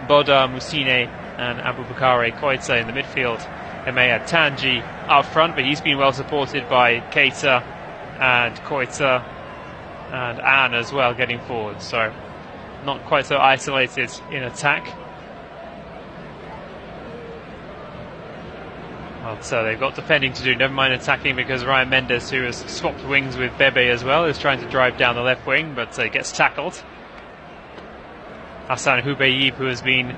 Boda, Musine and Aboubakar Koita in the midfield. Emea Tanji up front, but he's been well supported by Keita and Koita and Anne as well getting forward, so not quite so isolated in attack. Well, so they've got defending to do, never mind attacking, because Ryan Mendes, who has swapped wings with Bebe as well, is trying to drive down the left wing, but gets tackled. Hassan Houbeib, who has been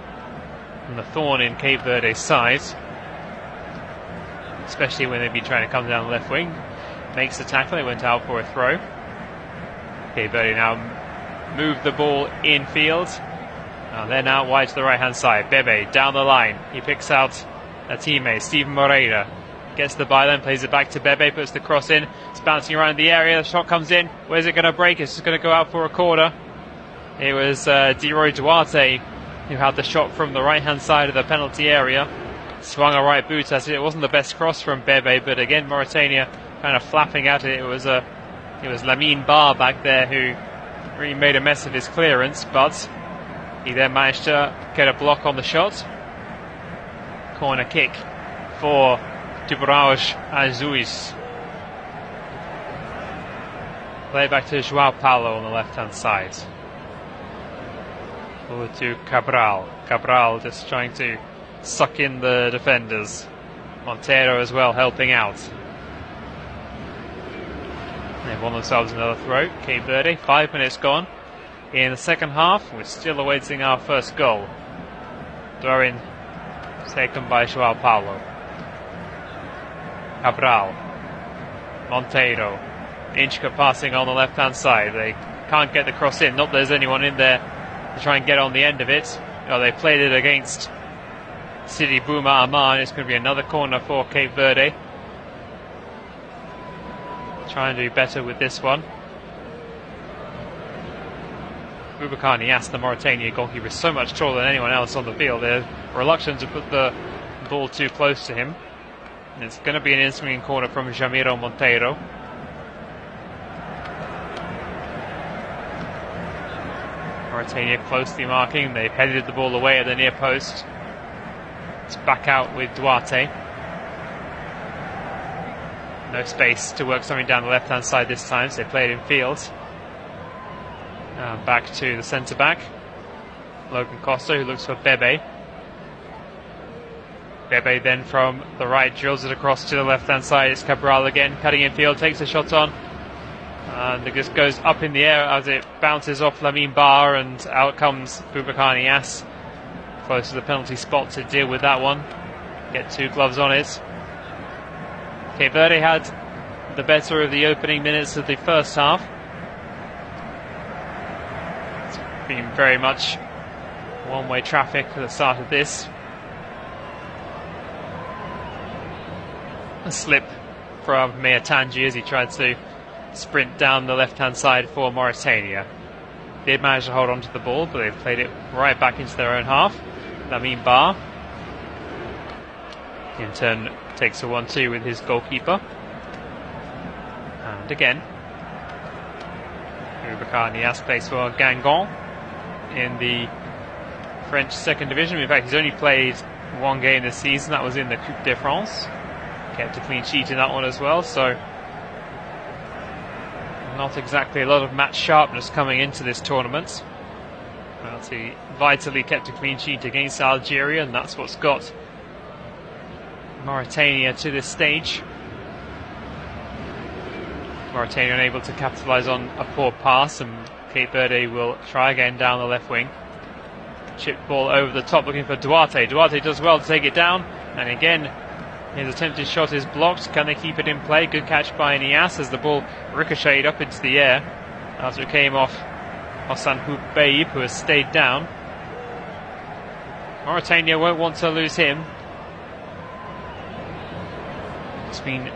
the thorn in Cape Verde's side, especially when they've been trying to come down the left wing, makes the tackle. It went out for a throw. Cape Verde now move the ball infield. They're now wide to the right hand side. Bebe down the line. He picks out a teammate, Steven Moreira. Gets the byline, plays it back to Bebe, puts the cross in. It's bouncing around the area. The shot comes in. Where's it going to break? It's just going to go out for a corner. It was Diroy Duarte who had the shot from the right hand side of the penalty area. Swung a right boot at it. It wasn't the best cross from Bebe, but again Mauritania kind of flapping at it. It was Lamine Ba back there who really made a mess of his clearance, but he then managed to get a block on the shot. Corner kick for Dubrauj Azuis. Play back to Joao Paulo on the left hand side. Forward to Cabral. Cabral just trying to suck in the defenders. Montero as well helping out. They've won themselves another throw. Cape Verde, 5 minutes gone in the second half. We're still awaiting our first goal. Throw-in taken by Joao Paulo. Cabral. Monteiro. Inchka passing on the left-hand side. They can't get the cross in. Not that there's anyone in there to try and get on the end of it. Oh, they played it against Sidi Bouma Aman. It's going to be another corner for Cape Verde. Try and do better with this one. Boubacar Niasse, the Mauritania goalkeeper, is so much taller than anyone else on the field. They're reluctant to put the ball too close to him. And it's going to be an in-swinging corner from Jamiro Monteiro. Mauritania closely marking. They've headed the ball away at the near post. It's back out with Duarte. No space to work something down the left-hand side this time, so they play it in field. Back to the centre-back, Logan Costa, who looks for Bebe. Bebe then from the right drills it across to the left-hand side. It's Cabral again, cutting in field, takes a shot on. And it just goes up in the air as it bounces off Lamine Ba, and out comes Boubacar Niasse. Close to the penalty spot to deal with that one. Get 2 gloves on it. Cape Verde had the better of the opening minutes of the first half. It's been very much one-way traffic at the start of this. A slip from Mea Tanji as he tried to sprint down the left-hand side for Mauritania. Did manage to hold on to the ball, but they've played it right back into their own half. Lamine Ba in turn takes a 1-2 with his goalkeeper. And again, Boubacar Niasse plays for Guingamp in the French second division. In fact, he's only played 1 game this season. That was in the Coupe de France. Kept a clean sheet in that one as well, so not exactly a lot of match sharpness coming into this tournament. Well, he vitally kept a clean sheet against Algeria, and that's what's got Mauritania to this stage. Mauritania unable to capitalise on a poor pass, and Cape Verde will try again down the left wing. Chipped ball over the top looking for Duarte. Duarte does well to take it down, and again his attempted shot is blocked. Can they keep it in play? Good catch by Niasse as the ball ricocheted up into the air after it came off Hassan Houbeib, who has stayed down. Mauritania won't want to lose him. It's been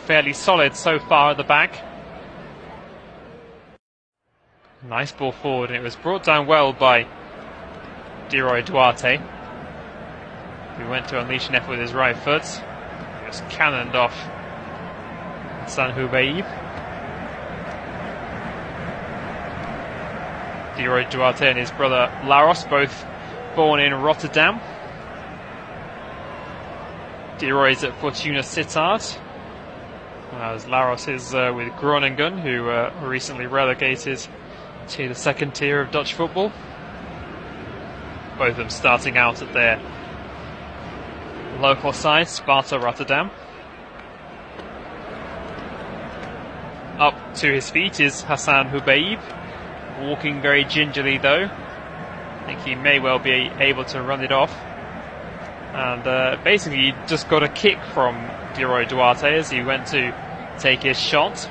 fairly solid so far at the back. Nice ball forward, and it was brought down well by Diroy Duarte, who went to unleash an effort with his right foot. Just cannoned off Hassan Houbeib. Diroy Duarte and his brother Laros both born in Rotterdam. De Roy's at Fortuna Sittard. As Laros is with Groningen, who were recently relegated to the second tier of Dutch football. Both of them starting out at their local side, Sparta Rotterdam. Up to his feet is Hassan Hubaib, walking very gingerly though. I think he may well be able to run it off. And basically he just got a kick from Leroy Duarte as he went to take his shot.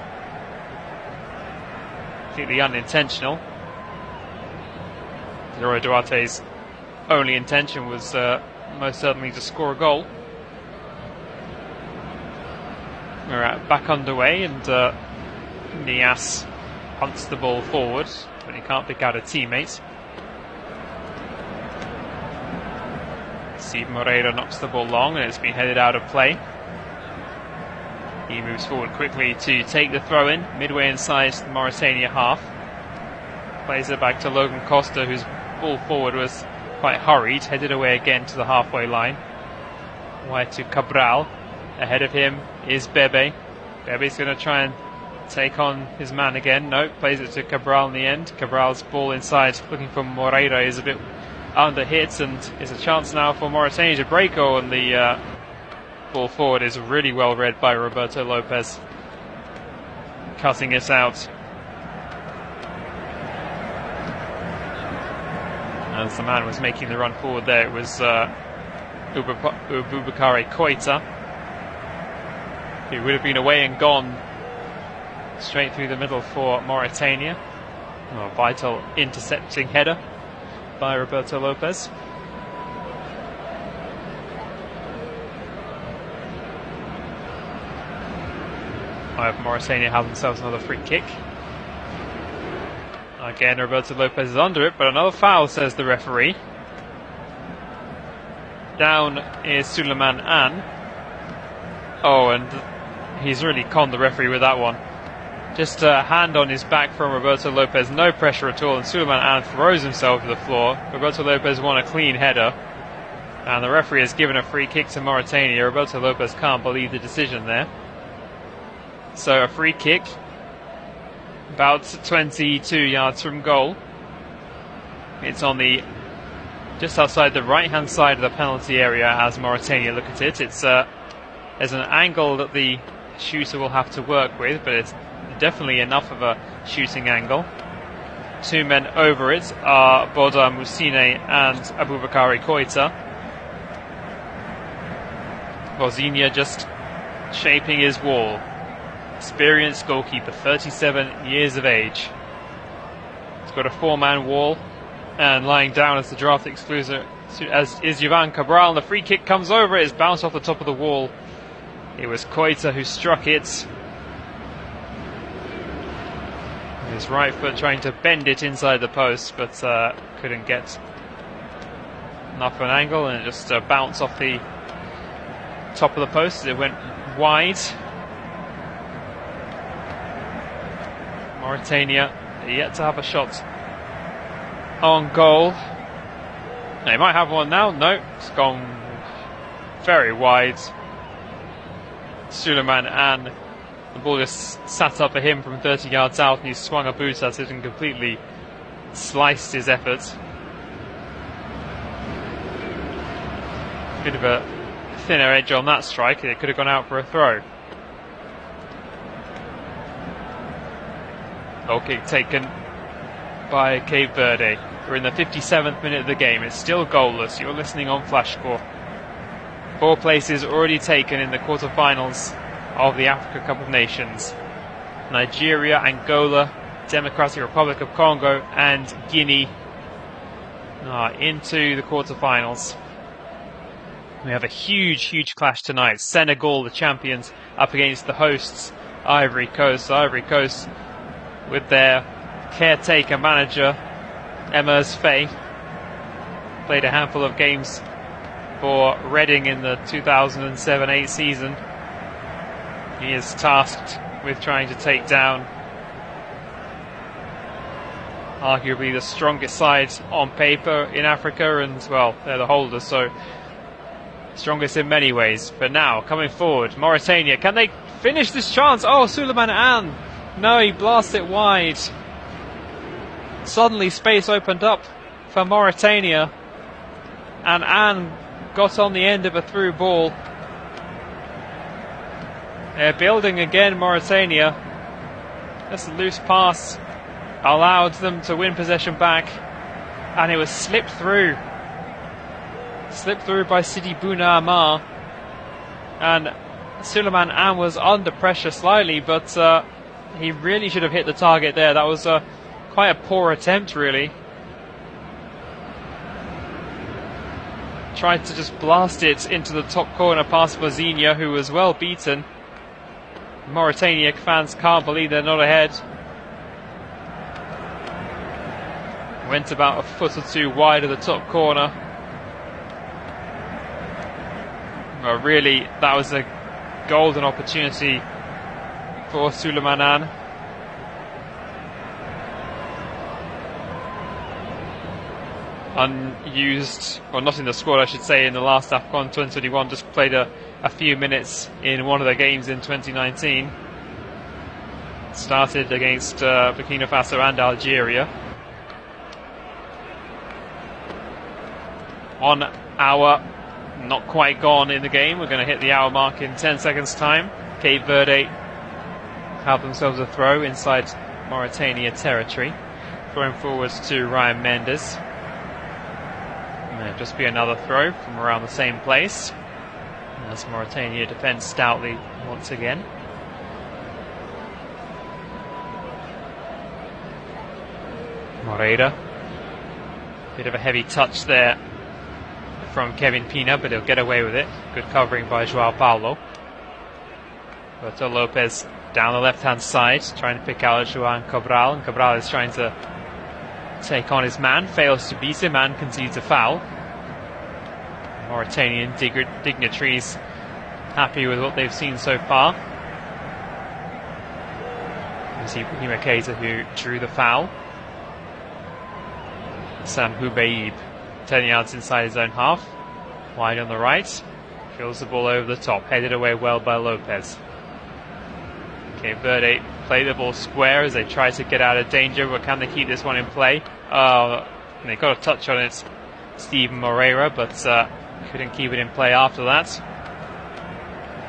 Completely unintentional. Leroy Duarte's only intention was most certainly to score a goal. We're back underway, and Nias punts the ball forward, but he can't pick out a teammate. Steve Moreira knocks the ball long, and it's been headed out of play. He moves forward quickly to take the throw in, midway inside the Mauritania half. Plays it back to Logan Costa, whose ball forward was quite hurried, headed away again to the halfway line. Wide to Cabral. Ahead of him is Bebe. Bebe's going to try and take on his man again. No, plays it to Cabral in the end. Cabral's ball inside, looking for Moreira, is a bit under hit, and it's a chance now for Mauritania to break. And the ball forward is really well read by Roberto Lopez, cutting it out. As the man was making the run forward there, it was Aboubakary Koita, who would have been away and gone straight through the middle for Mauritania. A vital intercepting header by Roberto Lopez. However, Mauritania have themselves another free kick. Again, Roberto Lopez is under it, but another foul, says the referee. Down is Suleiman An. Oh, and he's really conned the referee with that one. Just a hand on his back from Roberto Lopez, no pressure at all, and Suleiman An throws himself to the floor. Roberto Lopez won a clean header, and the referee has given a free kick to Mauritania. Roberto Lopez can't believe the decision there. So a free kick, about 22 yards from goal. It's on the just outside the right-hand side of the penalty area as Mauritania look at it. It's there's an angle that the shooter will have to work with, but it's definitely enough of a shooting angle. Two men over it are Boda Moussine and Aboubakary Koita. Bozinia just shaping his wall. Experienced goalkeeper, 37 years of age. He's got a four-man wall, and lying down as the draft exclusive as is Jovan Cabral, and the free kick comes over. It's bounced off the top of the wall. It was Koita who struck it. His right foot trying to bend it inside the post, but couldn't get enough of an angle, and it just bounced off the top of the post. It went wide. Mauritania yet to have a shot on goal. They might have one now. No, it's gone very wide. Suleiman An, the ball just sat up for him from 30 yards out, and he swung a boot at it and completely sliced his effort. Bit of a thinner edge on that strike. It could have gone out for a throw. Goal kick taken by Cape Verde. We're in the 57th minute of the game. It's still goalless. You're listening on Flash Score. 4 places already taken in the quarterfinals of the Africa Cup of Nations. Nigeria, Angola, Democratic Republic of Congo and Guinea are into the quarterfinals. We have a huge clash tonight. Senegal, the champions, up against the hosts, Ivory Coast. Ivory Coast with their caretaker manager, Emers Faye. Played a handful of games for Reading in the 2007-8 season. He is tasked with trying to take down arguably the strongest side on paper in Africa, and well, they're the holders, so strongest in many ways. But now, coming forward, Mauritania, can they finish this chance? Oh, Suleiman Anne, no, he blasts it wide. Suddenly space opened up for Mauritania, and Anne got on the end of a through ball. They're building again, Mauritania. Just a loose pass allowed them to win possession back, and it was slipped through by Sidi Bouna Amar, and Suleiman Anne was under pressure slightly, but he really should have hit the target there. That was quite a poor attempt, really. Tried to just blast it into the top corner past Vozinha, who was well beaten. Mauritania fans can't believe they're not ahead. Went about a foot or two wide of the top corner. Well, really, that was a golden opportunity for Suleiman Anne. Unused, or not in the squad I should say, in the last AFCON 2021, just played a few minutes in one of the games in 2019. Started against Burkina Faso and Algeria. 1 hour not quite gone in the game. We're going to hit the hour mark in 10 seconds time. Cape Verde have themselves a throw inside Mauritania territory. Throwing forwards to Ryan Mendes. It'll just be another throw from around the same place, as Mauritania defends stoutly once again. Moreira, bit of a heavy touch there from Kevin Pina, but he'll get away with it. Good covering by Joao Paulo. Roberto Lopez down the left hand side, trying to pick out Joan Cabral, and Cabral is trying to take on his man, fails to beat him and concedes a foul. Mauritanian dignitaries happy with what they've seen so far. You see Ibrahima Keita, who drew the foul. Sam Houbaib 10 yards inside his own half, wide on the right, fills the ball over the top, headed away well by Lopez. Cape Verde play the ball square as they try to get out of danger, but can they keep this one in play? They got a touch on it, Steven Moreira, but couldn't keep it in play after that.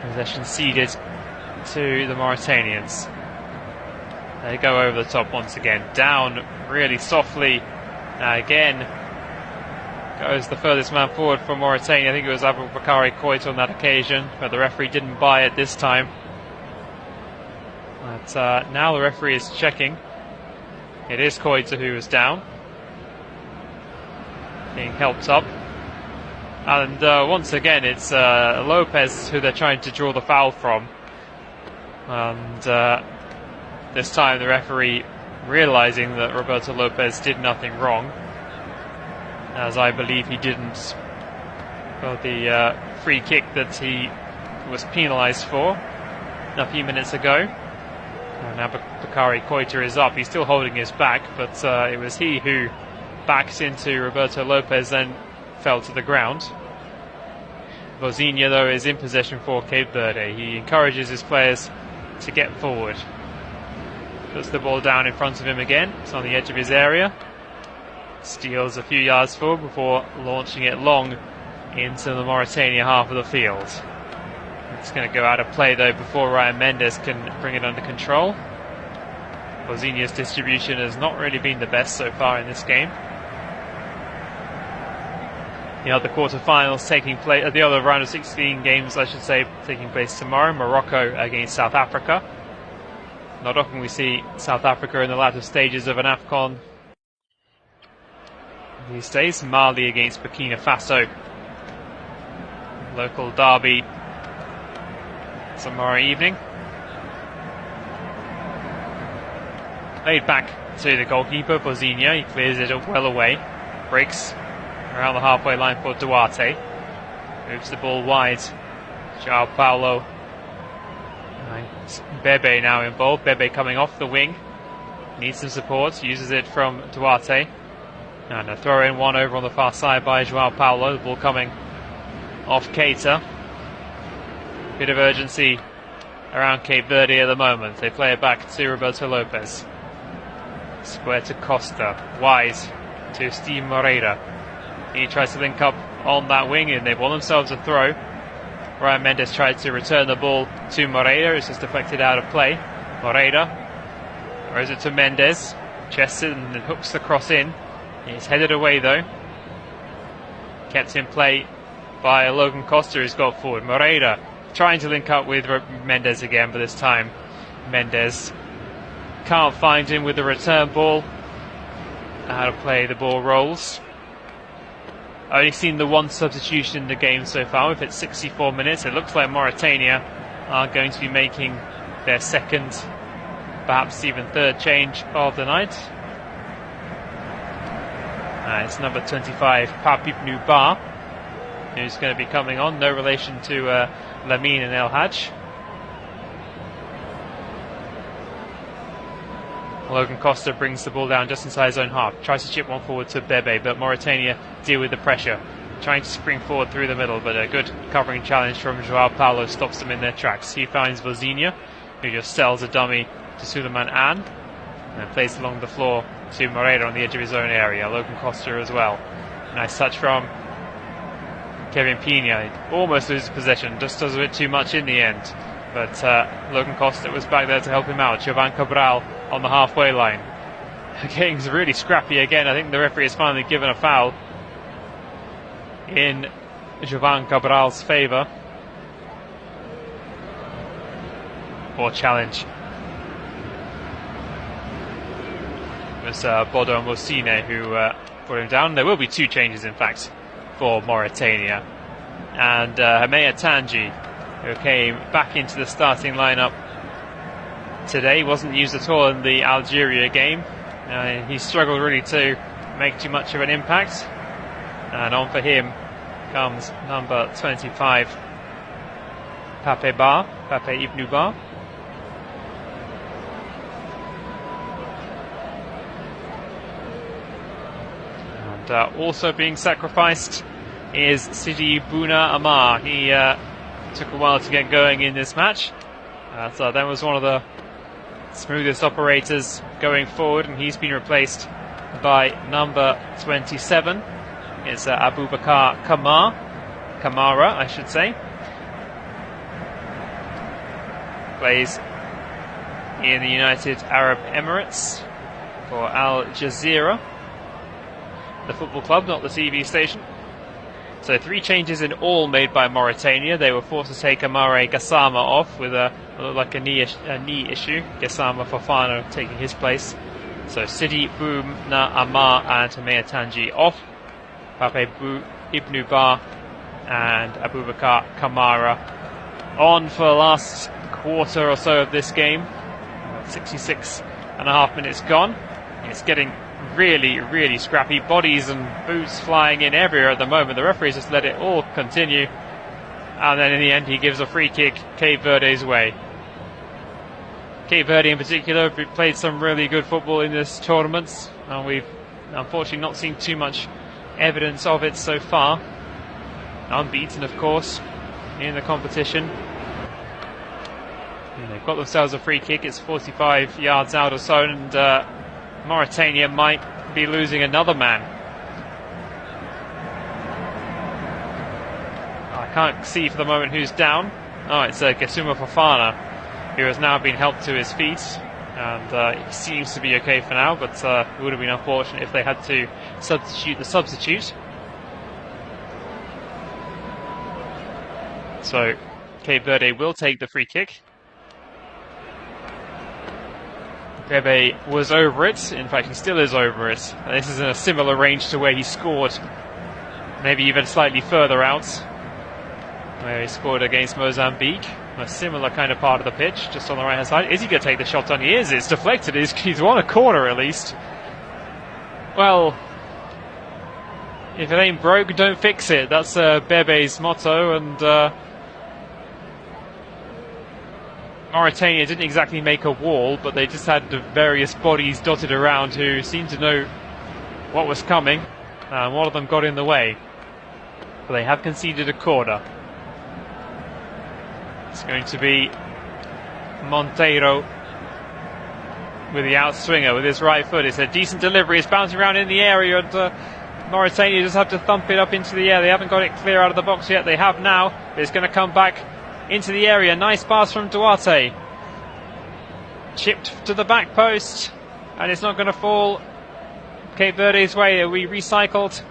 Possession ceded to the Mauritanians. They go over the top once again, down really softly. Again goes the furthest man forward for Mauritania. I think it was Aboubakary Koita on that occasion, but the referee didn't buy it this time. But now the referee is checking. It is Koita who is down, being helped up. And once again it's Lopez who they're trying to draw the foul from. And this time the referee, realizing that Roberto Lopez did nothing wrong, as I believe he didn't for the free kick that he was penalised for a few minutes ago. Now Bakary Koita is up. He's still holding his back, but it was he who backed into Roberto Lopez and fell to the ground. Vozinha, though, is in possession for Cape Verde. He encourages his players to get forward. Puts the ball down in front of him again. It's on the edge of his area. Steals a few yards forward before launching it long into the Mauritania half of the field. It's going to go out of play, though, before Ryan Mendes can bring it under control. Vozinha's distribution has not really been the best so far in this game. The other quarterfinals taking place, the other round of 16 games, I should say, taking place tomorrow. Morocco against South Africa. Not often we see South Africa in the latter stages of an AFCON these days. Mali against Burkina Faso. Local derby tomorrow evening. Played back to the goalkeeper, Vozinha. He clears it well away. Breaks around the halfway line for Duarte. Moves the ball wide. Joao Paulo. Bebe now involved. Bebe coming off the wing. Needs some support, uses it from Duarte. And a throw in one over on the far side by Joao Paulo. The ball coming off Keita. Bit of urgency around Cape Verde at the moment. They play it back to Roberto Lopez. Square to Costa. Wide to Steve Moreira. He tries to link up on that wing and they've won themselves a throw. Ryan Mendes tried to return the ball to Moreira. It's just deflected out of play. Moreira throws it to Mendes. Chests it and hooks the cross in. It's headed away though. Kept in play by Logan Costa, who's got forward. Moreira trying to link up with Mendes again, but this time Mendes can't find him with the return ball. Out of play, the ball rolls. Only seen the one substitution in the game so far. We've hit 64 minutes. It looks like Mauritania are going to be making their second, perhaps even third change of the night. It's number 25, Pape Ibn Ba, who's going to be coming on. No relation to Lamine and El Hadj. Logan Costa brings the ball down just inside his own half. Tries to chip one forward to Bebe, but Mauritania deal with the pressure. Trying to spring forward through the middle, but a good covering challenge from Joao Paulo stops them in their tracks. He finds Vozinha, who just sells a dummy to Suleiman Anne, and then plays along the floor to Moreira on the edge of his own area. Logan Costa as well. Nice touch from Kevin Pina. He almost loses possession, just does a bit too much in the end. But Logan Costa was back there to help him out. Jovan Cabral on the halfway line. Getting really scrappy again. I think the referee has finally given a foul in Jovan Cabral's favour. Or challenge. It was Bodo Mosine who put him down. There will be two changes, in fact, for Mauritania. And Hamea Tanji, who came back into the starting lineup today, wasn't used at all in the Algeria game. He struggled really to make too much of an impact. And on for him comes number 25, Pape Ibn Ba. And also being sacrificed is Sidi Bouna Amar. He took a while to get going in this match. So that was one of the smoothest operators going forward, and he's been replaced by number 27. It's Abubakar Kamara, I should say. Plays in the United Arab Emirates for Al Jazeera, the football club, not the TV station. So 3 changes in all made by Mauritania. They were forced to take Amare Gassama off with a knee issue. Gassama Fofana taking his place. So Sidi Bouna Amar and Hamea Tanji off. Pape Ibn Ba and Abubakar Kamara on for the last quarter or so of this game. 66.5 minutes gone. It's getting really, really scrappy. Bodies and boots flying in everywhere at the moment. The referees just let it all continue. And then in the end he gives a free kick Cape Verde's way. Cape Verde in particular played some really good football in this tournament, and we've unfortunately not seen too much evidence of it so far. Unbeaten, of course, in the competition. And they've got themselves a free kick. It's 45 yards out or so, and Mauritania might be losing another man. I can't see for the moment who's down. Oh, it's Gassama Fofana, who has now been helped to his feet, and he seems to be okay for now, but it would have been unfortunate if they had to substitute the substitute. So Cape Verde will take the free kick. Bebe was over it. In fact, he still is over it. And this is in a similar range to where he scored, maybe even slightly further out, where he scored against Mozambique. A similar kind of part of the pitch, just on the right hand side. Is he going to take the shot on? He is. It's deflected. He's won a corner at least. Well, if it ain't broke, don't fix it. That's Bebe's motto, and Mauritania didn't exactly make a wall, but they just had the various bodies dotted around who seemed to know what was coming, and one of them got in the way. But they have conceded a corner. It's going to be Monteiro with the outswinger with his right foot. It's a decent delivery. It's bouncing around in the area, and Mauritania just have to thump it up into the air. They haven't got it clear out of the box yet. They have now. But it's going to come back into the area. Nice pass from Duarte. Chipped to the back post, and it's not going to fall Cape Verde's way. We recycled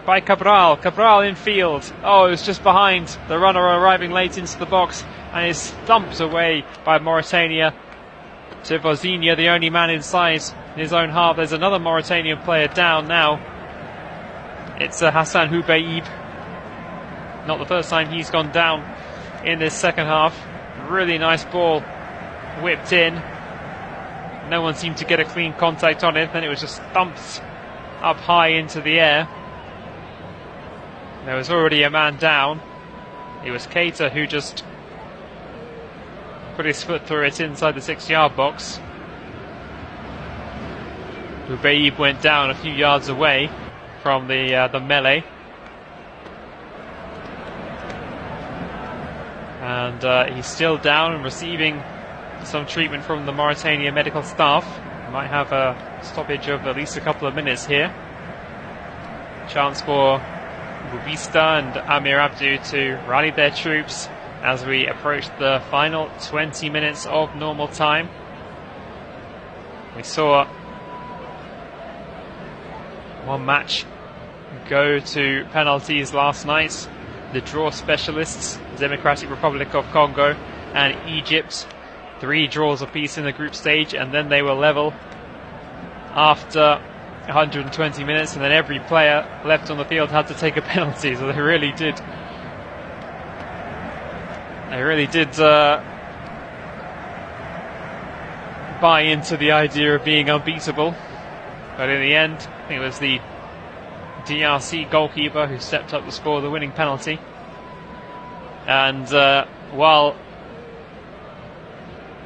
by Cabral. Cabral in field. Oh, it was just behind the runner arriving late into the box, and is thumped away by Mauritania to Vozinha, the only man inside in his own half. There's another Mauritanian player down now. It's Hassan Houbaib. Not the first time he's gone down in this second half. Really nice ball whipped in. No one seemed to get a clean contact on it. Then it was just thumped up high into the air. There was already a man down. It was Keita who just put his foot through it inside the 6-yard box. Houbaib went down a few yards away from the melee. And he's still down and receiving some treatment from the Mauritania medical staff. Might have a stoppage of at least a couple of minutes here. Chance for Bubista and Amir Abdu to rally their troops as we approach the final 20 minutes of normal time. We saw one match go to penalties last night. The draw specialists, Democratic Republic of Congo and Egypt, 3 draws apiece in the group stage, and then they were level after 120 minutes, and then every player left on the field had to take a penalty. So they really did buy into the idea of being unbeatable. But in the end, I think it was the DRC goalkeeper who stepped up to score the winning penalty. And while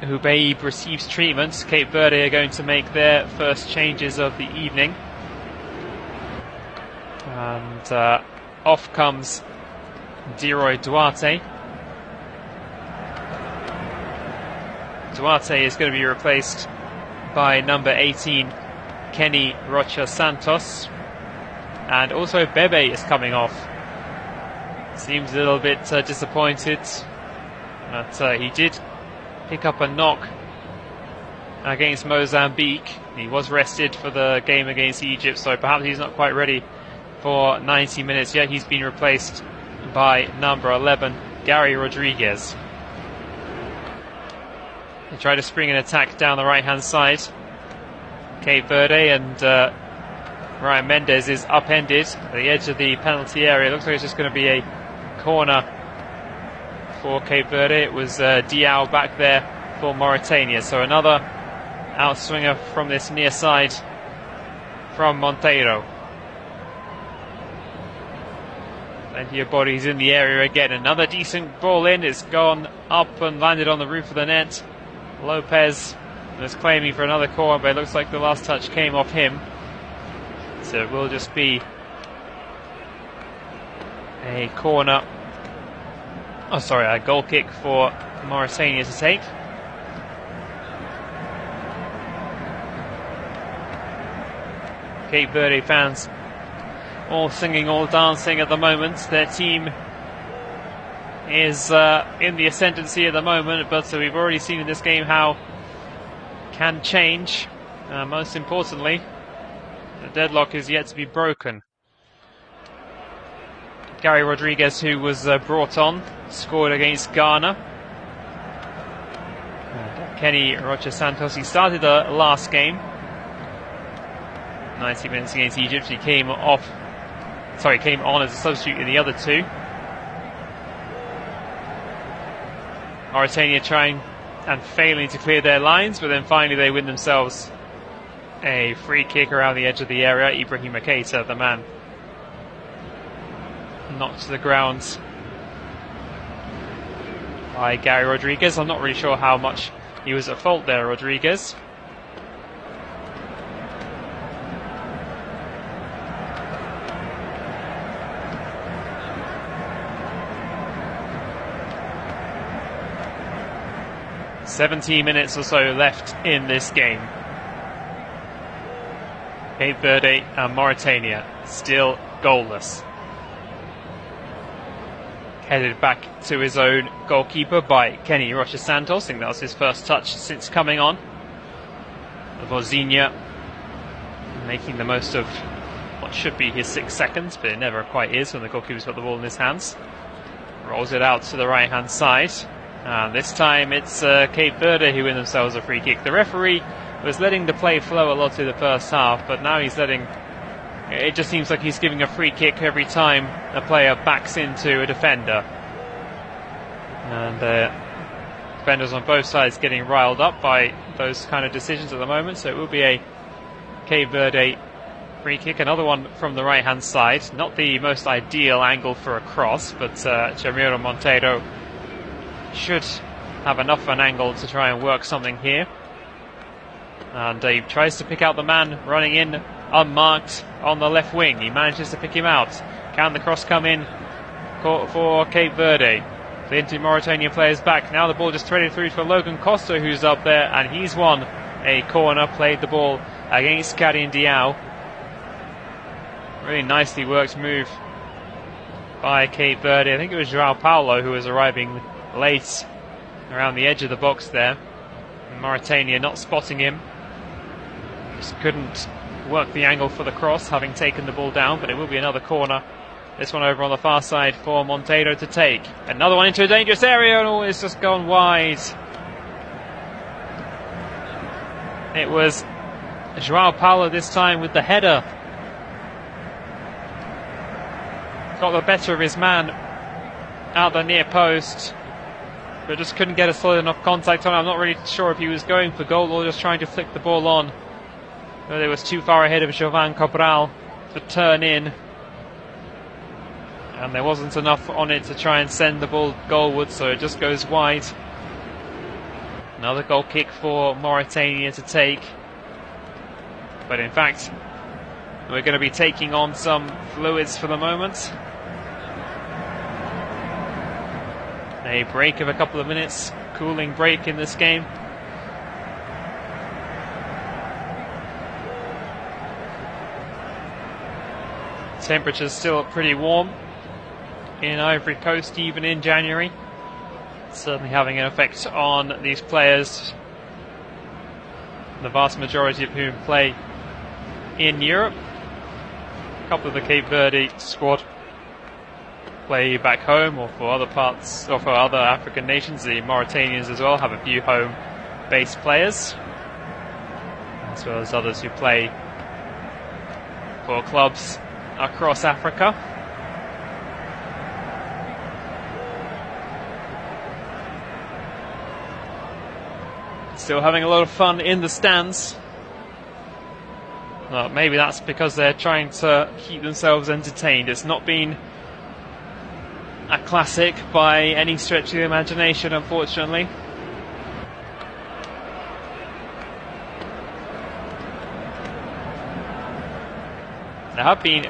Houbaib receives treatment, Cape Verde are going to make their first changes of the evening. And off comes Deroy Duarte. Duarte is going to be replaced by number 18, Kenny Rocha Santos. And also Bebe is coming off. Seems a little bit disappointed, but he did pick up a knock against Mozambique. He was rested for the game against Egypt, so perhaps he's not quite ready for 90 minutes yet. He's been replaced by number 11, Gary Rodriguez. They try to spring an attack down the right-hand side. Cape Verde, and Ryan Mendes is upended at the edge of the penalty area. Looks like it's just going to be a corner for Cape Verde. It was Diao back there for Mauritania. So another outswinger from this near side from Monteiro. Plenty of bodies in the area again. Another decent ball in. It's gone up and landed on the roof of the net. Lopez was claiming for another corner, but it looks like the last touch came off him. So it will just be a corner. Oh, sorry, a goal kick for Mauritania to take. Cape Verde fans all singing, all dancing at the moment. Their team is in the ascendancy at the moment, but so we've already seen in this game how can change. Most importantly, the deadlock is yet to be broken. Gary Rodriguez, who was brought on, scored against Ghana. Kenny Rocha Santos, he started the last game, 90 minutes against Egypt. He came on as a substitute in the other two. Mauritania trying and failing to clear their lines, but then finally they win themselves a free kick around the edge of the area. Ibrahim Keita, the man, knocked to the ground by Gary Rodriguez. I'm not really sure how much he was at fault there, Rodriguez. "17 minutes or so left in this game. Cape Verde and Mauritania still goalless. Headed back to his own goalkeeper by Kenny Rocha Santos. I think that was his first touch since coming on. Vozinha making the most of what should be his 6 seconds, but it never quite is when the goalkeeper's got the ball in his hands. Rolls it out to the right hand side. And this time it's Cape Verde who win themselves a free kick. The referee was letting the play flow a lot through the first half, but now he's letting... It just seems like he's giving a free kick every time a player backs into a defender. And defenders on both sides getting riled up by those kind of decisions at the moment. So it will be a Cape Verde free kick. Another one from the right hand side. Not the most ideal angle for a cross, but Chamiro Monteiro should have enough of an angle to try and work something here. And he tries to pick out the man running in unmarked on the left wing. He manages to pick him out. Can the cross come in for Cape Verde? The Mauritania players back. Now the ball just threaded through for Logan Costa, who's up there, and he's won a corner. Played the ball against Karin Diao. Really nicely worked move by Cape Verde. I think it was Joao Paulo who was arriving late around the edge of the box there. Mauritania not spotting him. Just couldn't work the angle for the cross, having taken the ball down, but it will be another corner. This one over on the far side for Monteiro to take. Another one into a dangerous area, and it's just gone wide. It was Joao Paulo this time with the header. Got the better of his man out the near post, but just couldn't get a solid enough contact on it. I'm not really sure if he was going for goal or just trying to flick the ball on. But it was too far ahead of Jovan Cabral to turn in, and there wasn't enough on it to try and send the ball goalward, so it just goes wide. Another goal kick for Mauritania to take. But in fact, we're going to be taking on some fluids for the moment. A break of a couple of minutes, cooling break in this game. Temperatures still pretty warm in Ivory Coast, even in January. Certainly having an effect on these players, the vast majority of whom play in Europe. A couple of the Cape Verde squad play back home or for other parts, or for other African nations. The Mauritanians as well have a few home-based players, as well as others who play for clubs across Africa. Still having a lot of fun in the stands. Well, maybe that's because they're trying to keep themselves entertained. It's not been a classic by any stretch of the imagination, unfortunately. There have been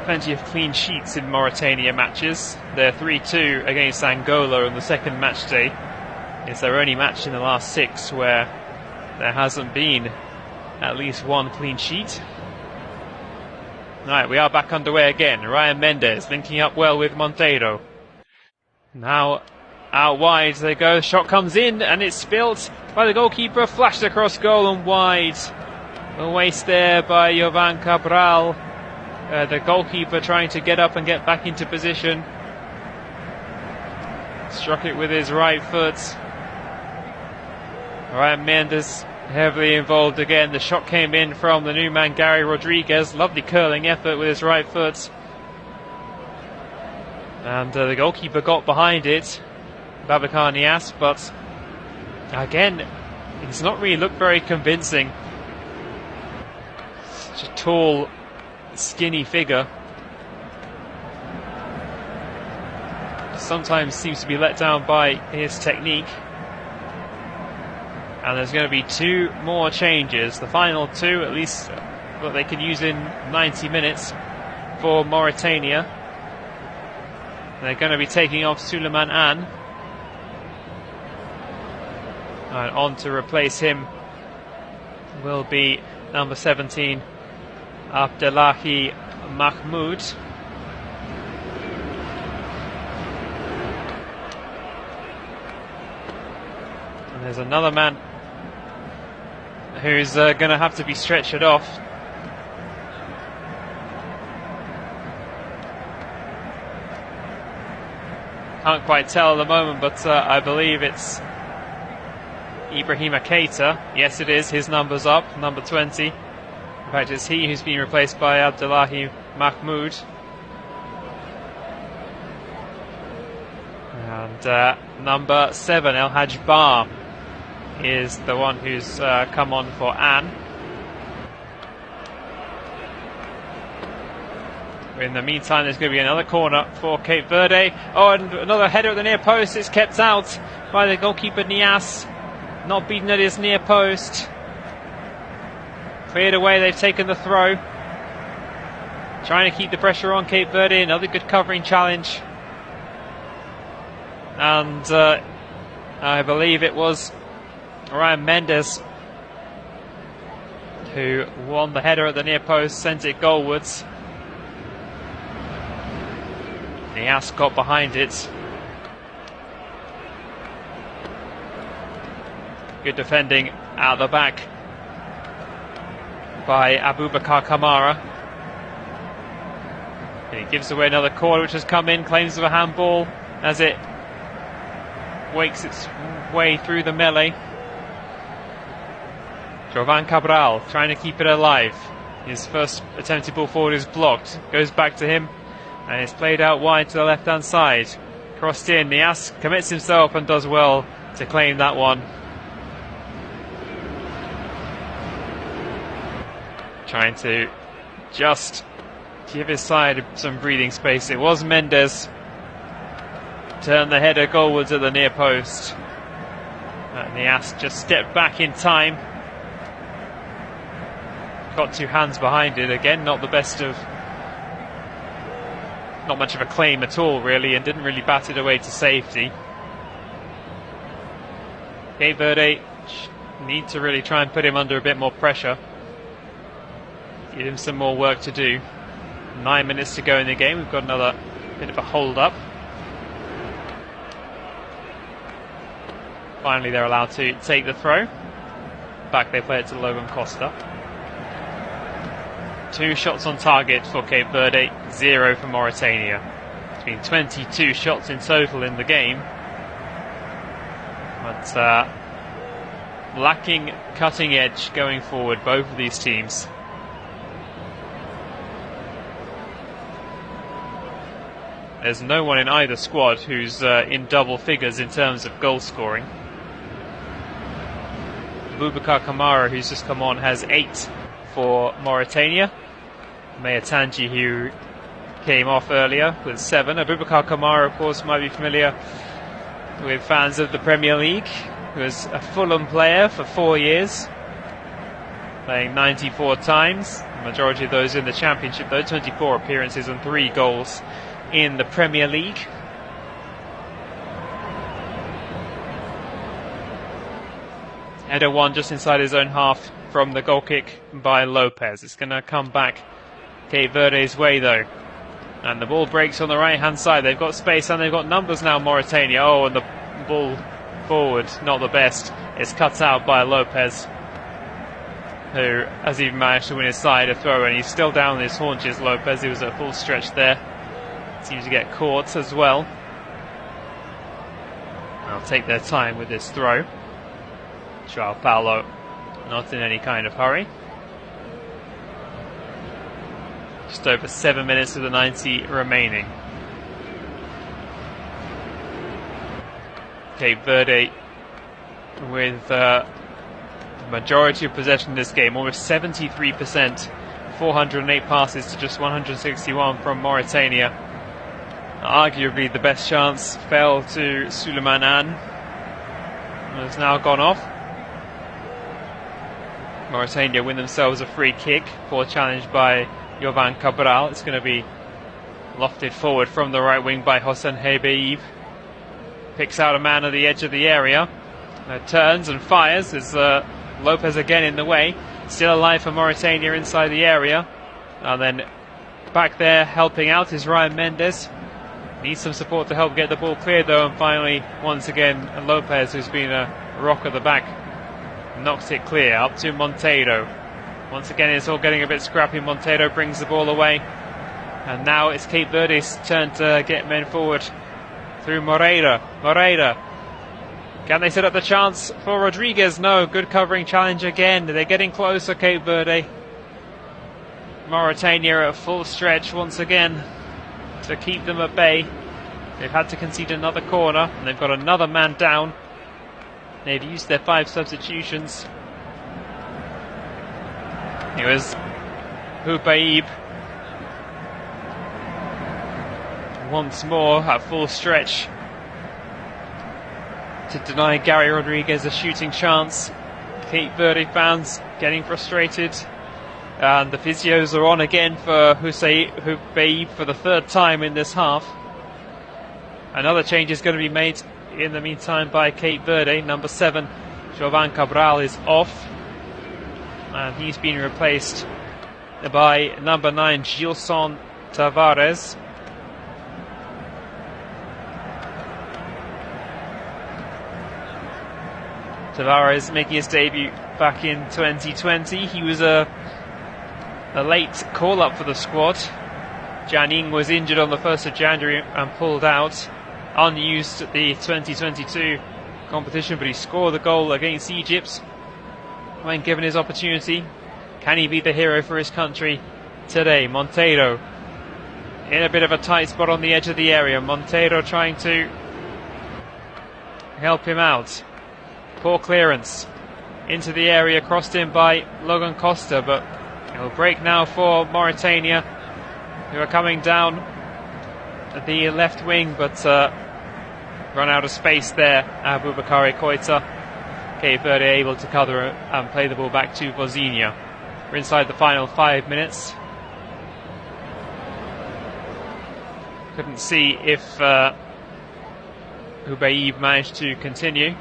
plenty of clean sheets in Mauritania matches. They're 3-2 against Angola on the second match day. It's their only match in the last 6 where there hasn't been at least one clean sheet. Right, we are back underway again. Ryan Mendes linking up well with Monteiro. Now out wide they go. Shot comes in and it's spilt by the goalkeeper. Flashed across goal and wide. A waste there by Jovan Cabral. The goalkeeper trying to get up and get back into position. Struck it with his right foot. Ryan Mendes heavily involved again. The shot came in from the new man Gary Rodriguez. Lovely curling effort with his right foot. And the goalkeeper got behind it, Babacar Niasse, but again, he's not really looked very convincing. Such a tall, skinny figure. sometimes seems to be let down by his technique. And there's going to be 2 more changes, the final 2 at least that they can use in 90 minutes for Mauritania. They're going to be taking off Suleiman Anne, and on to replace him will be number 17 Abdellahi Mahmoud. And there's another man who's going to have to be stretchered off. Can't quite tell at the moment, but I believe it's Ibrahima Keita. Yes, it is. His number's up, number 20. In fact, it's he who's been replaced by Abdellahi Mahmoud. And number 7, El Hajj Bar, is the one who's come on for Anne. In the meantime, there's going to be another corner for Cape Verde. Oh, and another header at the near post. It's kept out by the goalkeeper Nias. Not beaten at his near post. Cleared away, they've taken the throw. Trying to keep the pressure on Cape Verde. Another good covering challenge. And I believe it was Ryan Mendes who won the header at the near post, sent it goalwards. Nias got behind it. Good defending out the back by Abubakar Kamara. And he gives away another corner which has come in, claims of a handball as it wakes its way through the melee. Jovan Cabral trying to keep it alive. His first attempted ball forward is blocked. Goes back to him. And it's played out wide to the left-hand side. Crossed in. Nias commits himself and does well to claim that one. Trying to just give his side some breathing space. It was Mendes. Turned the header goalwards at the near post. Nias just stepped back in time. Got 2 hands behind it again. Not the best of... Not much of a claim at all, really, and didn't really bat it away to safety. Cape Verde need to really try and put him under a bit more pressure. Give him some more work to do. 9 minutes to go in the game. We've got another bit of a hold-up. Finally, they're allowed to take the throw. Back they play it to Logan Costa. 2 shots on target for Cape Verde, 0 for Mauritania. It's been 22 shots in total in the game. But lacking cutting edge going forward, both of these teams. There's no one in either squad who's in double figures in terms of goal scoring. Abubakar Kamara, who's just come on, has 8 for Mauritania. Mayatanji, who came off earlier, with 7. Abubakar Kamara, of course, might be familiar with fans of the Premier League. He was a Fulham player for 4 years, playing 94 times. The majority of those in the Championship, though, 24 appearances and 3 goals in the Premier League. Header one just inside his own half from the goal kick by Lopez. It's going to come back Cape Verde's way, though. And the ball breaks on the right-hand side. They've got space and they've got numbers now, Mauritania. Oh, and the ball forward, not the best. It's cut out by Lopez, who has even managed to win his side a throw, and he's still down on his haunches, Lopez. He was at full stretch there. Seems to get caught as well. They'll take their time with this throw. Joao Paulo not in any kind of hurry. Just over 7 minutes of the 90 remaining. Cape Verde with the majority of possession in this game, almost 73%, 408 passes to just 161 from Mauritania. Arguably the best chance fell to Suleiman An. Has now gone off. Mauritania win themselves a free kick. Poor challenge by Jovan Cabral. It's going to be lofted forward from the right wing by Hossein Heibeib. Picks out a man at the edge of the area. Turns and fires. There's Lopez again in the way. Still alive for Mauritania inside the area. And then back there helping out is Ryan Mendes. Needs some support to help get the ball clear though. And finally, once again, Lopez, who's been a rock at the back, knocks it clear up to Monteiro. Once again, it's all getting a bit scrappy. Monteiro brings the ball away. And now it's Cape Verde's turn to get men forward through Moreira. Can they set up the chance for Rodriguez? No. Good covering challenge again. They're getting closer, Cape Verde. Mauritania at full stretch once again to keep them at bay. They've had to concede another corner and they've got another man down. They've used their 5 substitutions. It was Houbaib once more at full stretch to deny Gary Rodriguez a shooting chance. Cape Verde fans getting frustrated. And the physios are on again for Houbaib for the 3rd time in this half. Another change is going to be made in the meantime by Cape Verde. Number 7, Jovan Cabral, is off. And he's been replaced by number 9, Gilson Tavares. Tavares making his debut back in 2020. He was a late call-up for the squad. Jianing was injured on the 1st of January and pulled out. Unused at the 2022 competition, but he scored the goal against Egypt when given his opportunity. Can he be the hero for his country today? Monteiro in a bit of a tight spot on the edge of the area. Monteiro trying to help him out. Poor clearance into the area, crossed in by Logan Costa, but it'll break now for Mauritania, who are coming down at the left wing, but run out of space there. Aboubakar Koita. Cape Verde able to cover and play the ball back to Vozinha. We're inside the final 5 minutes. Couldn't see if Houbaib managed to continue.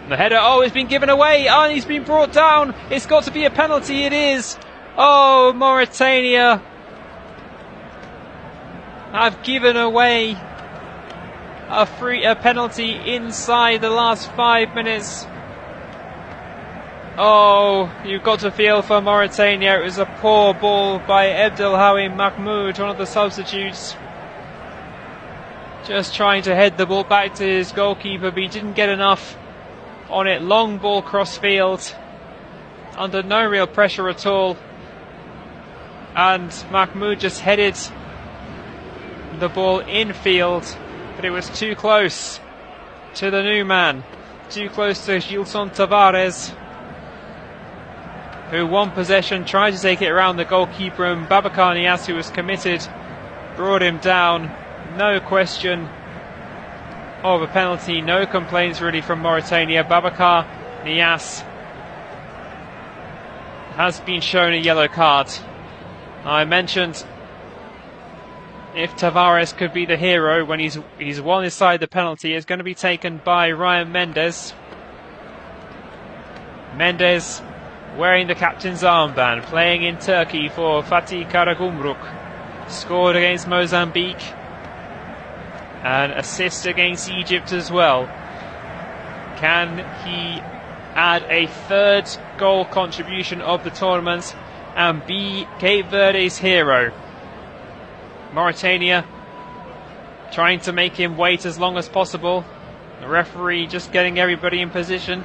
The header, it's been given away, and he's been brought down. It's got to be a penalty, it is. Oh, Mauritania have given away a penalty inside the last 5 minutes. Oh, you've got to feel for Mauritania. It was a poor ball by Abdelhawy Mahmoud, one of the substitutes. Just trying to head the ball back to his goalkeeper, but he didn't get enough on it. Long ball cross field, under no real pressure at all. And Mahmoud just headed the ball infield, but it was too close to the new man, too close to Gilson Tavares, who won possession, tried to take it around the goalkeeper, and Babacar Niasse, who was committed, brought him down. No question of a penalty, no complaints really from Mauritania. Babacar Niasse has been shown a yellow card. I mentioned if Tavares could be the hero when he's won inside the penalty, it's going to be taken by Ryan Mendes. Mendes wearing the captain's armband, playing in Turkey for Fatih Karagümrük. Scored against Mozambique and assist against Egypt as well. Can he add a 3rd goal contribution of the tournament and be Cape Verde's hero? Mauritania trying to make him wait as long as possible. The referee just getting everybody in position.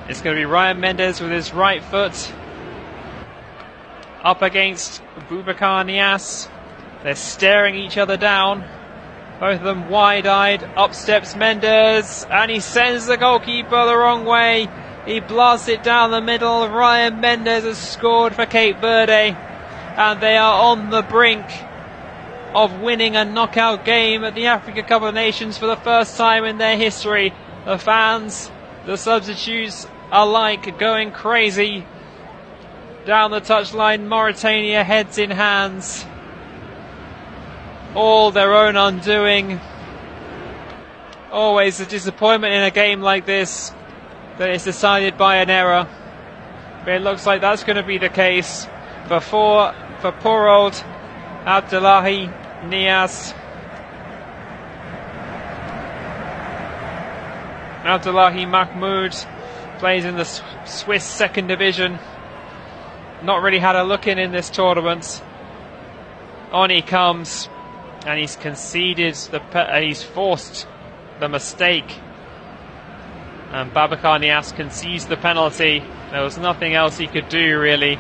It's going to be Ryan Mendes with his right foot up against Babacar Niasse. They're staring each other down. Both of them wide-eyed. Up steps Mendes, and he sends the goalkeeper the wrong way. He blasts it down the middle. Ryan Mendes has scored for Cape Verde, and they are on the brink of winning a knockout game at the Africa Cup of Nations for the first time in their history. The fans, the substitutes alike going crazy down the touchline. Mauritania heads in hands, all their own undoing. Always a disappointment in a game like this that it's decided by an error, but it looks like that's going to be the case for poor old Abdullahi Niasse. Abdullahi Mahmoud plays in the Swiss second division. Not really had a look in this tournament. On he comes, and he's conceded he's forced the mistake. And Babacar Niasse concedes the penalty. There was nothing else he could do, really.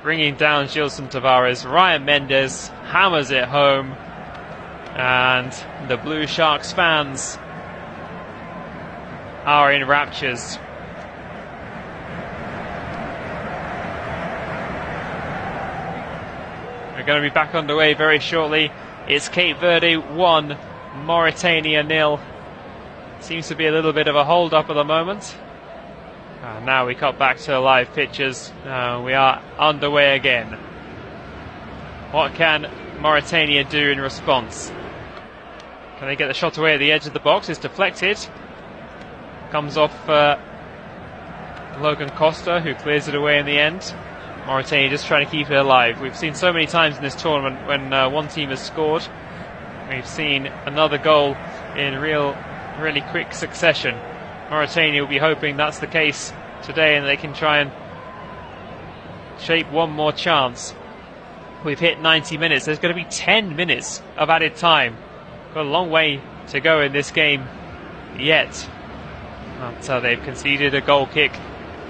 Bringing down Gilson Tavares. Ryan Mendes hammers it home. And the Blue Sharks fans are in raptures. We're going to be back underway very shortly. It's Cape Verde 1, Mauritania 0. Seems to be a little bit of a hold up at the moment. Now we cut back to live pictures. We are underway again. What can Mauritania do in response? Can they get the shot away at the edge of the box? It's deflected. Comes off Logan Costa, who clears it away in the end. Mauritania just trying to keep it alive. We've seen so many times in this tournament when one team has scored, we've seen another goal in really quick succession. Mauritania will be hoping that's the case today, and they can try and shape one more chance. We've hit 90 minutes. There's going to be 10 minutes of added time. Got a long way to go in this game yet. But they've conceded a goal kick.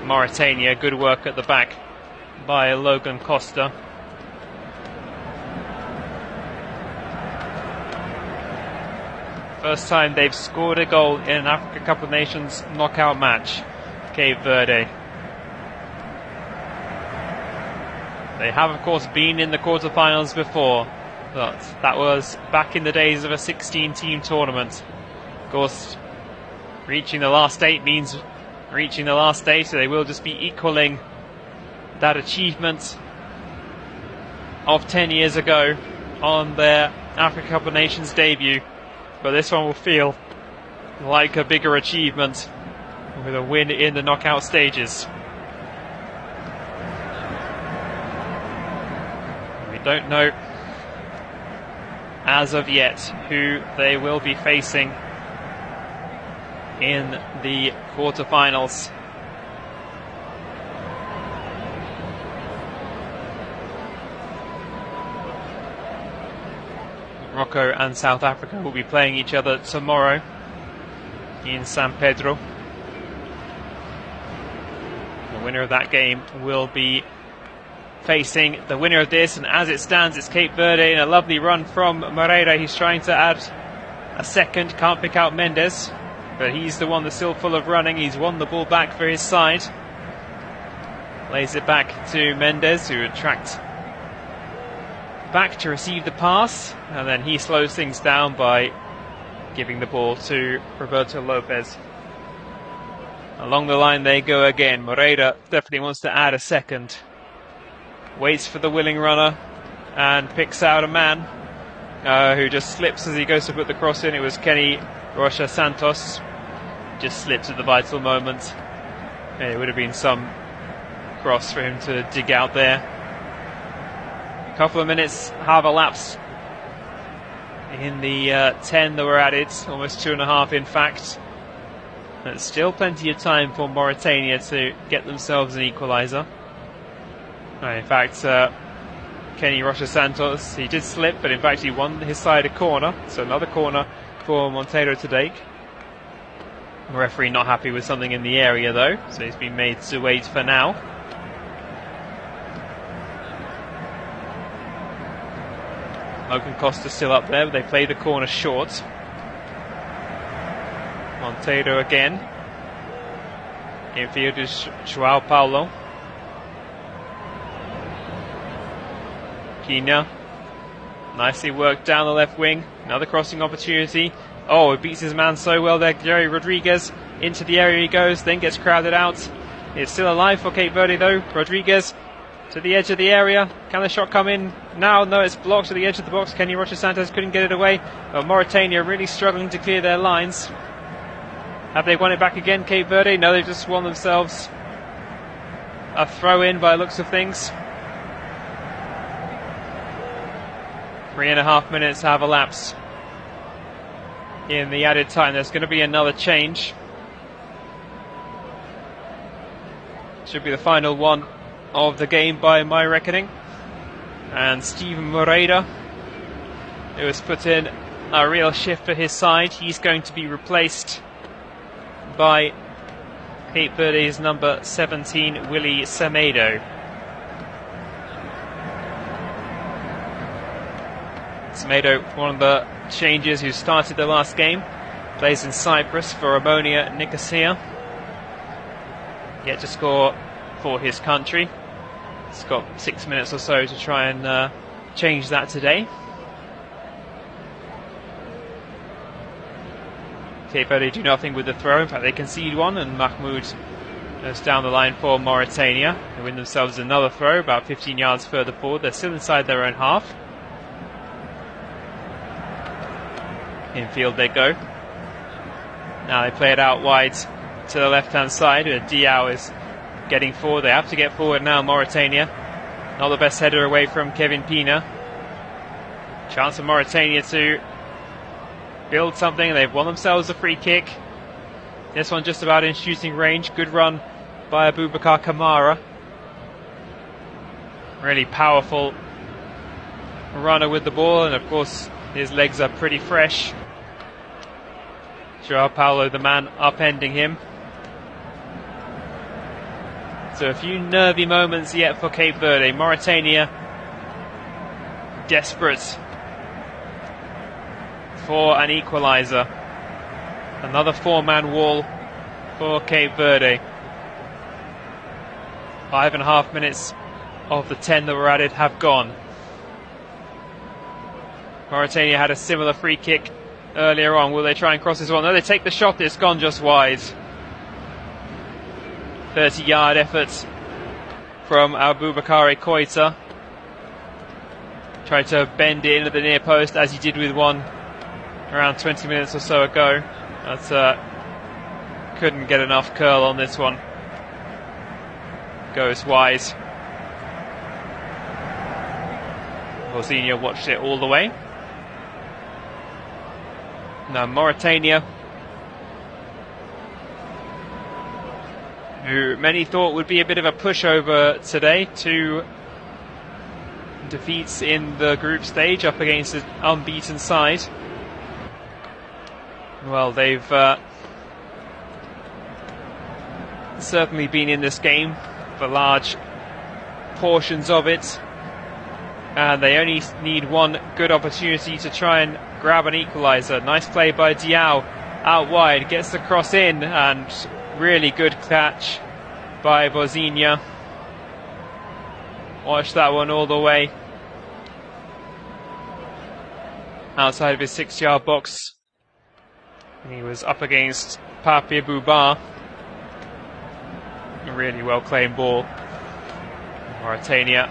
Mauritania, good work at the back by Logan Costa. First time they've scored a goal in an Africa Cup of Nations knockout match, Cape Verde. They have, of course, been in the quarterfinals before, but that was back in the days of a 16-team tournament. Of course, reaching the last 8 means reaching the last 8, so they will just be equaling that achievement of 10 years ago on their Africa Cup of Nations debut. But this one will feel like a bigger achievement with a win in the knockout stages. We don't know as of yet who they will be facing in the quarterfinals. Morocco and South Africa will be playing each other tomorrow in San Pedro. The winner of that game will be facing the winner of this, and as it stands, it's Cape Verde in a lovely run from Moreira. He's trying to add a second, can't pick out Mendes, but he's the one that's still full of running. He's won the ball back for his side. Lays it back to Mendes, who attracts back to receive the pass, and then he slows things down by giving the ball to Roberto Lopez. Along the line they go again. Moreira definitely wants to add a second. Waits for the willing runner and picks out a man who just slips as he goes to put the cross in. It was Kenny Rocha Santos. Just slips at the vital moment. It would have been some cross for him to dig out there. A couple of minutes have elapsed in the 10 that were added, almost 2.5 in fact. There's still plenty of time for Mauritania to get themselves an equaliser. In fact, Kenny Rocha Santos, he did slip, but in fact he won his side a corner, so another corner for Monteiro to take. The referee not happy with something in the area though, so he's been made to wait for now. Logan Costa still up there, but they play the corner short. Monteiro again. Infield is João Paulo. Pina. Nicely worked down the left wing. Another crossing opportunity. Oh, it beats his man so well there. Jerry Rodriguez into the area he goes, then gets crowded out. It's still alive for Cape Verde though. Rodriguez to the edge of the area. Can the shot come in now? No, it's blocked to the edge of the box. Kenny Rocha Santos couldn't get it away. But Mauritania really struggling to clear their lines. Have they won it back again, Cape Verde? No, they've just won themselves a throw in by the looks of things. 3.5 minutes have elapsed in the added time. There's going to be another change. Should be the final one of the game by my reckoning. And Steven Moreira, who has put in a real shift for his side, he's going to be replaced by Cape Verde's number 17, Willie Semedo. Semedo, one of the changes who started the last game, plays in Cyprus for Ammonia Nicosia. Yet to score for his country. He's got 6 minutes or so to try and change that today. Cape Verde do nothing with the throw. In fact, they concede one, and Mahmoud goes down the line for Mauritania. They win themselves another throw about 15 yards further forward. They're still inside their own half. Infield they go. Now they play it out wide to the left-hand side, where Diao is getting forward. They have to get forward now, Mauritania. Not the best header away from Kevin Pina. Chance for Mauritania to build something. They've won themselves a free kick. This one just about in shooting range. Good run by Abubakar Kamara. Really powerful runner with the ball, and of course his legs are pretty fresh. Joao Paulo, the man, upending him. So a few nervy moments yet for Cape Verde. Mauritania desperate for an equaliser. Another four-man wall for Cape Verde. 5.5 minutes of the 10 that were added have gone. Mauritania had a similar free kick earlier on. Will they try and cross this one? No, they take the shot. It's gone just wide. 30-yard effort from Aboubakar Koita. Tried to bend it into the near post, as he did with one around 20 minutes or so ago. But couldn't get enough curl on this one. Goes wide. Jorginho watched it all the way. Now Mauritania, who many thought would be a bit of a pushover today, 2 defeats in the group stage up against an unbeaten side. Well, they've certainly been in this game for large portions of it, and they only need one good opportunity to try and grab an equaliser. Nice play by Diao out wide, gets the cross in, and really good catch by Bozinha. Watch that one all the way outside of his 6-yard box. He was up against Pape Bouba. A really well claimed ball. Mauritania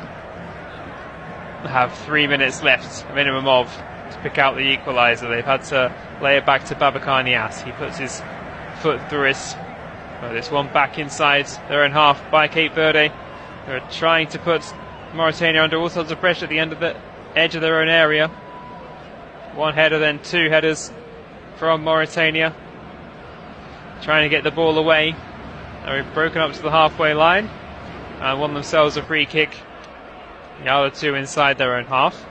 have 3 minutes left, a minimum of, to pick out the equaliser. They've had to lay it back to Babacar Niasse. He puts his foot through it. Well, this one back inside their own half by Cape Verde. They're trying to put Mauritania under all sorts of pressure at the end of the edge of their own area. One header, then 2 headers from Mauritania. Trying to get the ball away. Now we've broken up to the halfway line and won themselves a free kick. The other 2 inside their own half.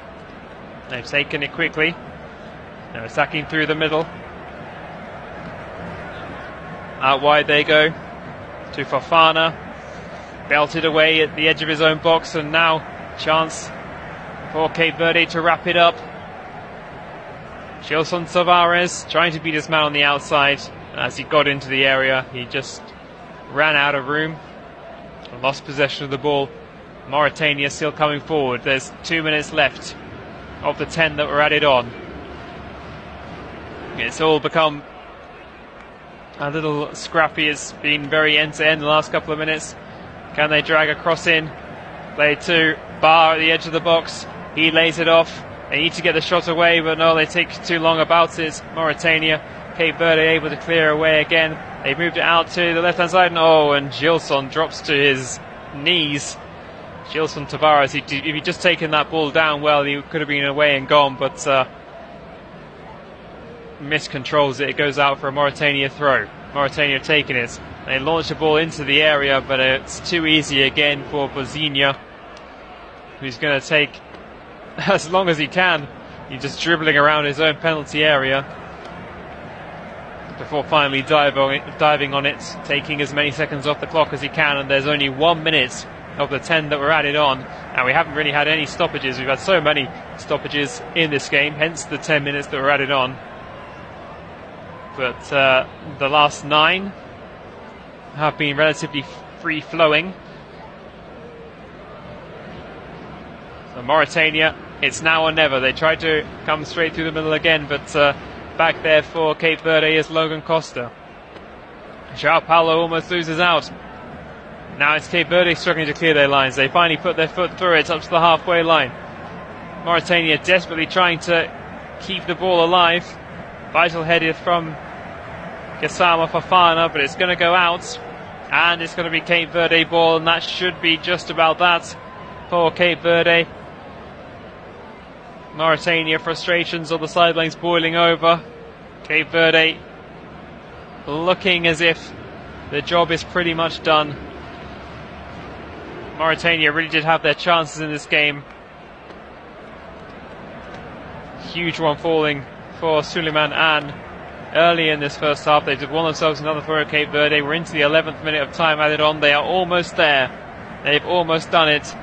They've taken it quickly. They're attacking through the middle. Out wide they go to Fofana. Belted away at the edge of his own box, and now chance for Cape Verde to wrap it up. Gilson Tavares trying to beat his man on the outside. As he got into the area, he just ran out of room and lost possession of the ball Mauritania still coming forward. There's 2 minutes left of the 10 that were added on. It's all become a little scrappy. It's been very end-to-end the last couple of minutes. Can they drag a cross in? Play to Bar at the edge of the box. He lays it off. They need to get the shot away, but no, they take too long about it. Mauritania, Cape Verde able to clear away again. They moved it out to the left-hand side. And Gilson drops to his knees. Gilson Tavares, if he'd just taken that ball down well, he could have been away and gone, but miscontrols it. It goes out for a Mauritania throw. Mauritania taking it. They launch the ball into the area, but it's too easy again for Bozinia, who's going to take as long as he can. He's just dribbling around his own penalty area before finally diving on it, taking as many seconds off the clock as he can, and there's only 1 minute of the 10 that were added on, and we haven't really had any stoppages. We've had so many stoppages in this game, hence the 10 minutes that were added on. But the last 9 have been relatively free-flowing. So Mauritania, it's now or never. They tried to come straight through the middle again, but back there for Cape Verde is Logan Costa. João Paulo almost loses out. Now it's Cape Verde struggling to clear their lines. They finally put their foot through it up to the halfway line. Mauritania desperately trying to keep the ball alive. Vital headed from Gassama Fafana, but it's going to go out. And it's going to be Cape Verde ball, and that should be just about that for Cape Verde. Mauritania frustrations on the sidelines boiling over. Cape Verde looking as if the job is pretty much done. Mauritania really did have their chances in this game. Huge one falling for Suleiman Anne early in this first half. They did won themselves another throw at Cape Verde. We're into the 11th minute of time added on. They are almost there. They've almost done it.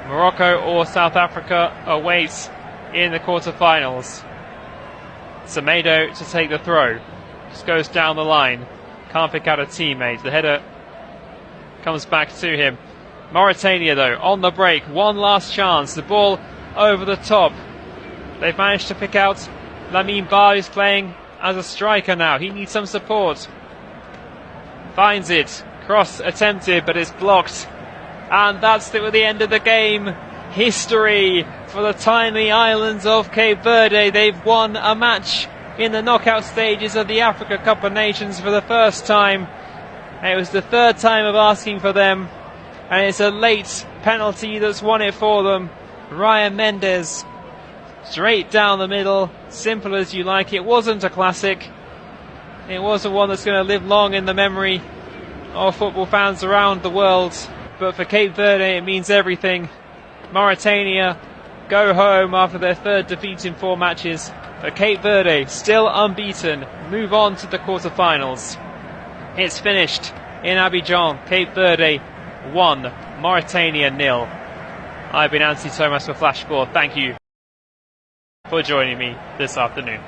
Morocco or South Africa awaits in the quarterfinals. Semedo to take the throw. Just goes down the line. Can't pick out a teammate. The header comes back to him. Mauritania though on the break, one last chance, the ball over the top. They've managed to pick out Lamine Ba, who's playing as a striker now. He needs some support. Finds it, cross attempted, but it's blocked, and that's the end of the game. History for the tiny islands of Cape Verde. They've won a match in the knockout stages of the Africa Cup of Nations for the first time. It was the third time of asking for them, and it's a late penalty that's won it for them. Ryan Mendes, straight down the middle, simple as you like. It wasn't a classic. It wasn't one that's going to live long in the memory of football fans around the world. But for Cape Verde, it means everything. Mauritania go home after their third defeat in 4 matches. But Cape Verde, still unbeaten, move on to the quarterfinals. It's finished in Abidjan. Cape Verde 1, Mauritania 0. I've been Anthony Thomas for Flash Sport. Thank you for joining me this afternoon.